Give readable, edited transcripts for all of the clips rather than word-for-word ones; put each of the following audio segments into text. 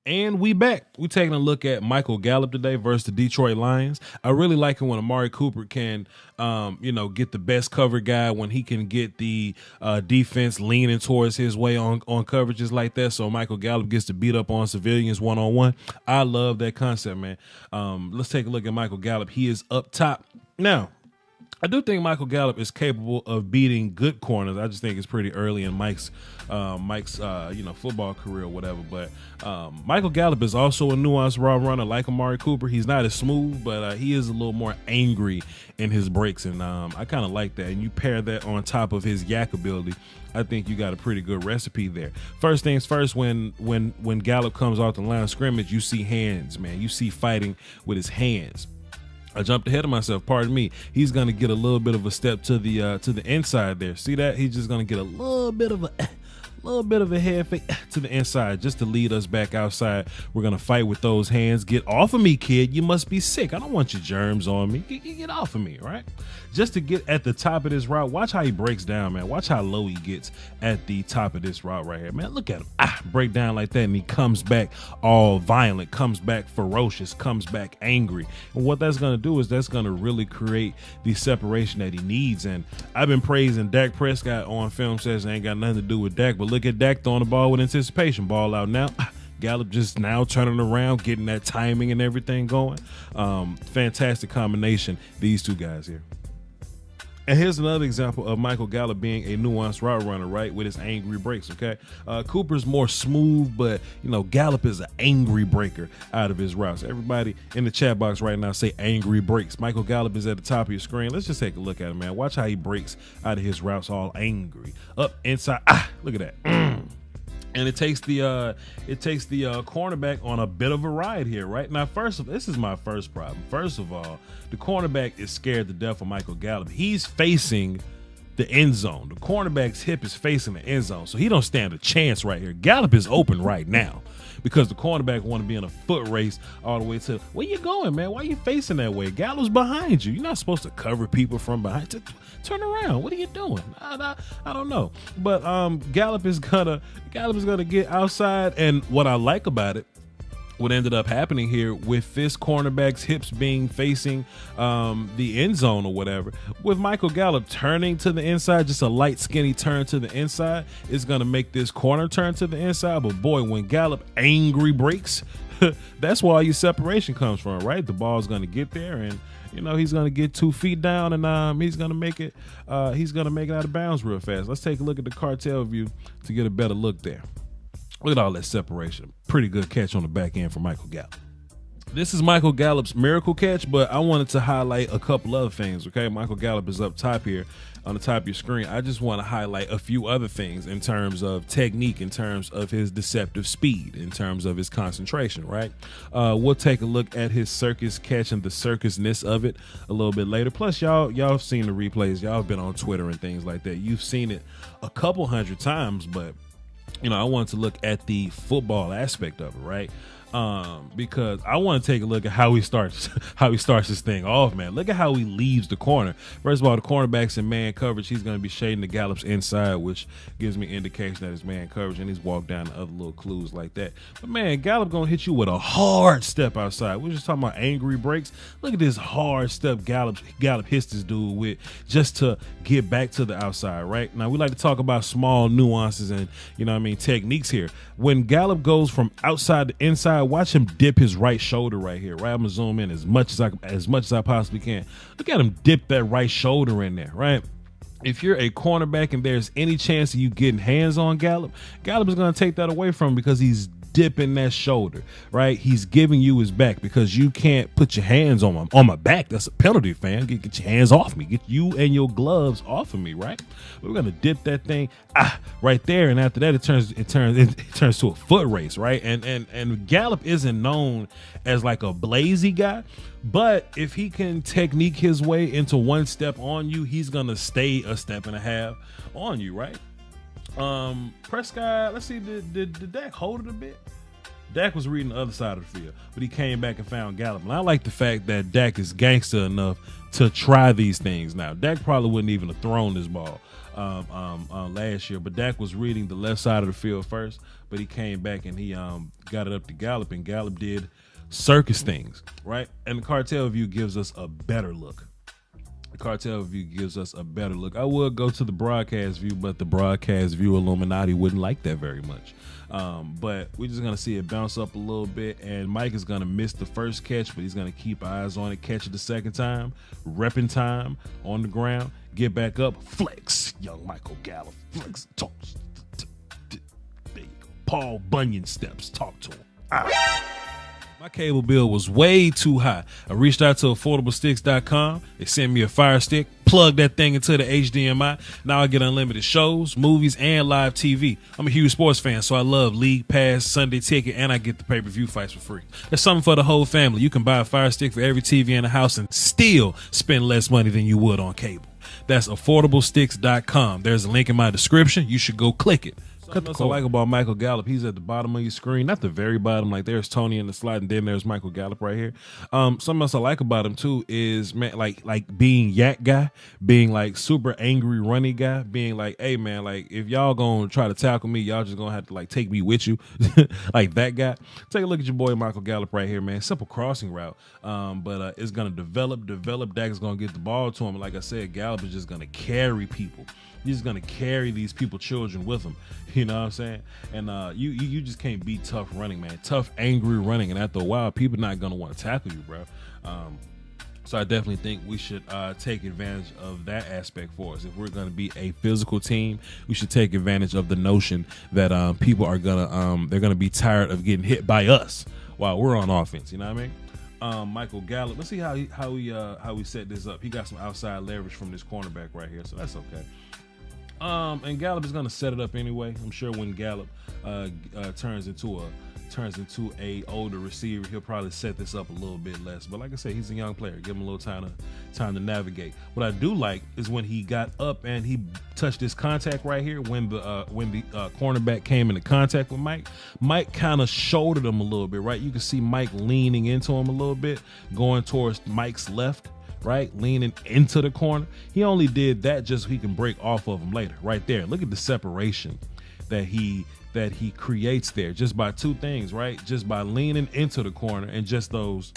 And we back. We taking a look at Michael Gallup today versus the Detroit Lions. I really like it when Amari Cooper can, get the best cover guy, when he can get the defense leaning towards his way on coverages like that. So Michael Gallup gets to beat up on civilians one-on-one. I love that concept, man. Let's take a look at Michael Gallup. He is up top. Now, I do think Michael Gallup is capable of beating good corners. I just think it's pretty early in Mike's football career or whatever. But Michael Gallup is also a nuanced raw runner like Amari Cooper. He's not as smooth, but he is a little more angry in his breaks, and I kind of like that. And you pair that on top of his yak ability, I think you got a pretty good recipe there. First things first, when Gallup comes off the line of scrimmage, you see hands, man. You see fighting with his hands. I jumped ahead of myself. Pardon me. He's going to get a little bit of a step to the inside there. See that? He's just going to get a little bit of a head fake to the inside just to lead us back outside. We're going to fight with those hands. Get off of me, kid. You must be sick. I don't want your germs on me. Get off of me, right? Just to get at the top of this route. Watch how he breaks down, man. Watch how low he gets at the top of this route right here, man. Look at him. Break down like that, and he comes back all violent, comes back ferocious, comes back angry. And what that's going to do is that's going to really create the separation that he needs. And I've been praising Dak Prescott on film session. Ain't got nothing to do with Dak, but look at Dak throwing the ball with anticipation. Ball out now. Gallup just now turning around, getting that timing and everything going. Fantastic combination, these two guys here. And here's another example of Michael Gallup being a nuanced route runner, right, with his angry breaks, okay? Cooper's more smooth, but, Gallup is an angry breaker out of his routes. Everybody in the chat box right now say angry breaks. Michael Gallup is at the top of your screen. Let's just take a look at him, man. Watch how he breaks out of his routes all angry. Up, inside, look at that. And it takes the cornerback on a bit of a ride here, right? Now, this is my first problem. First of all, the cornerback is scared to death of Michael Gallup. He's facing the end zone. The cornerback's hip is facing the end zone, so he don't stand a chance right here. Gallup is open right now because the cornerback want to be in a foot race all the way to, where you going, man? Why are you facing that way? Gallup's behind you. You're not supposed to cover people from behind. Turn around. What are you doing? I don't know. But Gallup is gonna get outside, and what I like about it, what ended up happening here with this cornerback's hips being facing the end zone or whatever, with Michael Gallup turning to the inside, just a light skinny turn to the inside is going to make this corner turn to the inside. But boy, when Gallup angry breaks, that's where all your separation comes from, right? The ball's going to get there, and he's going to get 2 feet down, and he's going to make it out of bounds real fast. Let's take a look at the cartel view to get a better look there. Look at all that separation. Pretty good catch on the back end for Michael Gallup. This is Michael Gallup's miracle catch, but I wanted to highlight a couple other things, okay? Michael Gallup is up top here on the top of your screen. I just want to highlight a few other things in terms of technique, in terms of his deceptive speed, in terms of his concentration, right? We'll take a look at his circus catch and the circusness of it a little bit later. Plus, y'all have seen the replays. Y'all have been on Twitter and things like that. You've seen it a couple hundred times, but I wanted to look at the football aspect of it, right? Because I want to take a look at how he starts this thing off, man. Look at how he leaves the corner. First of all, the cornerback's in man coverage. He's going to be shading the Gallup's inside, which gives me indication that it's man coverage, and he's walked down to other little clues like that. But man, Gallup going to hit you with a hard step outside. We're just talking about angry breaks. Look at this hard step Gallup hits this dude with just to get back to the outside, right? Now, we like to talk about small nuances and, techniques here. When Gallup goes from outside to inside, watch him dip his right shoulder right here, right? I'm gonna zoom in as much as I possibly can. Look at him dip that right shoulder in there, right? If you're a cornerback and there's any chance of you getting hands on Gallup is going to take that away from him because he's dipping that shoulder, right? He's giving you his back because you can't put your hands on my back. That's a penalty, fam. Get your hands off me. Get you and your gloves off of me, right? We're going to dip that thing right there, and after that it turns to a foot race, right? And Gallup isn't known as like a blazy guy, but if he can technique his way into one step on you, he's going to stay a step and a half on you, right? Prescott, let's see, did Dak hold it a bit? Dak was reading the other side of the field, but he came back and found Gallup. And I like the fact that Dak is gangster enough to try these things now. Dak probably wouldn't even have thrown this ball last year, but Dak was reading the left side of the field first, but he came back and he got it up to Gallup, and Gallup did circus things, right? And the cartel view gives us a better look. The cartel view gives us a better look. I would go to the broadcast view, but the broadcast view Illuminati wouldn't like that very much. But we're just going to see it bounce up a little bit, and Mike is going to miss the first catch, but he's going to keep eyes on it, catch it the second time, repping time on the ground, get back up, flex, young Michael Gallup, flex, talk. There you go. Paul Bunyan steps, talk to him. My cable bill was way too high. I reached out to affordablesticks.com. They sent me a Fire Stick, plugged that thing into the HDMI. Now I get unlimited shows, movies, and live TV. I'm a huge sports fan, so I love League Pass, Sunday Ticket, and I get the pay-per-view fights for free. There's something for the whole family. You can buy a Fire Stick for every TV in the house and still spend less money than you would on cable. That's affordablesticks.com. There's a link in my description. You should go click it. Something else I like about Michael Gallup, he's at the bottom of your screen, not the very bottom. Like there's Tony in the slide, and then there's Michael Gallup right here. Something else I like about him too is, man, like being yak guy, being like super angry runny guy, being like, hey man, like if y'all gonna try to tackle me, y'all just gonna have to like take me with you, like that guy. Take a look at your boy Michael Gallup right here, man. Simple crossing route, but it's gonna develop. Dak is gonna get the ball to him. And like I said, Gallup is just gonna carry people. He's just gonna carry these children with him. You know what I'm saying? And you just can't beat tough running, man. Tough, angry running. And after a while, people not gonna want to tackle you, bro. So I definitely think we should take advantage of that aspect for us. If we're gonna be a physical team, we should take advantage of the notion that people are gonna be tired of getting hit by us while we're on offense. You know what I mean? Michael Gallup. Let's see how we set this up. He got some outside leverage from this cornerback right here, so that's okay. And Gallup is gonna set it up anyway. I'm sure when Gallup turns into a older receiver, he'll probably set this up a little bit less. But like I said, he's a young player. Give him a little time to navigate. What I do like is when he got up and he touched this contact right here. When the cornerback came into contact with Mike kind of shouldered him a little bit, right? You can see Mike leaning into him a little bit, going towards Mike's left. Right, leaning into the corner. He only did that just so he can break off of him later. Right there, look at the separation that he creates there, just by two things. Right, just by leaning into the corner and just those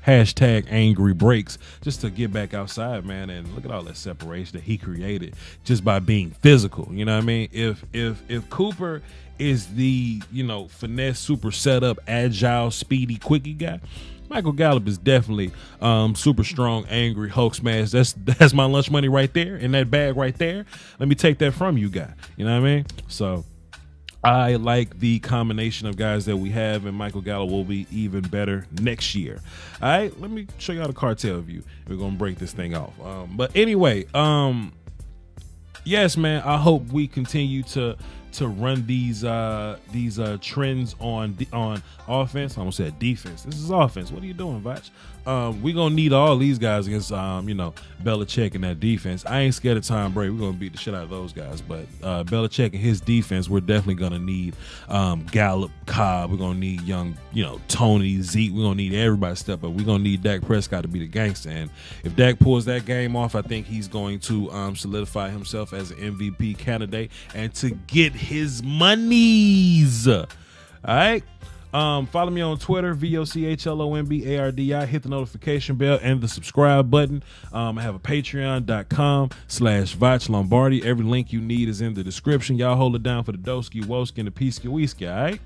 hashtag angry breaks just to get back outside, man. And look at all that separation that he created just by being physical. You know what I mean? If Cooper is the finesse, super setup, agile, speedy, quickie guy, Michael Gallup is definitely super strong, angry, Hulk smash. That's my lunch money right there in that bag right there. Let me take that from you, guy. You know what I mean? So I like the combination of guys that we have, and Michael Gallup will be even better next year. All right, let me show y'all the cartel view. We're gonna break this thing off. But anyway, yes, man. I hope we continue to run these trends on offense. I almost said defense. This is offense. What are you doing, Vach? We're gonna need all these guys against Belichick and that defense. I ain't scared of Tom Brady. We're gonna beat the shit out of those guys. But Belichick and his defense, we're definitely gonna need Gallup, Cobb. We're gonna need young, Tony, Zeke. We're gonna need everybody to step up. We're gonna need Dak Prescott to be the gangster. And if Dak pulls that game off, I think he's going to solidify himself as an MVP candidate and to get his monies. All right. Follow me on Twitter, VOCHLOMBARDI. Hit the notification bell and the subscribe button. I have a patreon.com/Vach Lombardi. Every link you need is in the description. Y'all hold it down for the Doski, Woski, and the Peaski Weeski, all right?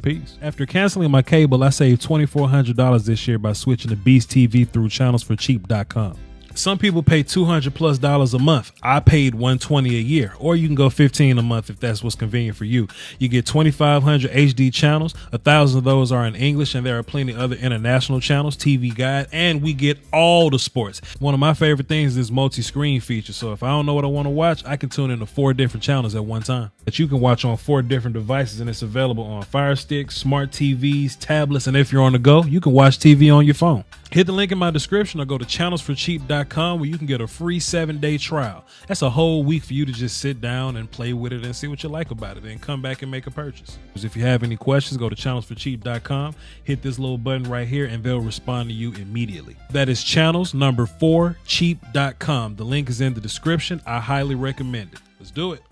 Peace. After canceling my cable, I saved $2,400 this year by switching to B.A.C. TV through channelsforcheap.com. Some people pay $200+ a month. I paid $120 a year, or you can go $15 a month if that's what's convenient for you. You get 2,500 HD channels. 1,000 of those are in English, and there are plenty other international channels, TV Guide, and we get all the sports. One of my favorite things is multi-screen feature. So if I don't know what I want to watch, I can tune into 4 different channels at one time that you can watch on 4 different devices, and it's available on Fire Sticks, smart TVs, tablets, and if you're on the go, you can watch TV on your phone. Hit the link in my description or go to channelsforcheap.com channelsforcheap.com, where you can get a free 7-day trial. That's a whole week for you to just sit down and play with it and see what you like about it, and come back and make a purchase. If you have any questions, go to channelsforcheap.com, hit this little button right here, and they'll respond to you immediately. That is channels4cheap.com. The link is in the description. I highly recommend it. Let's do it.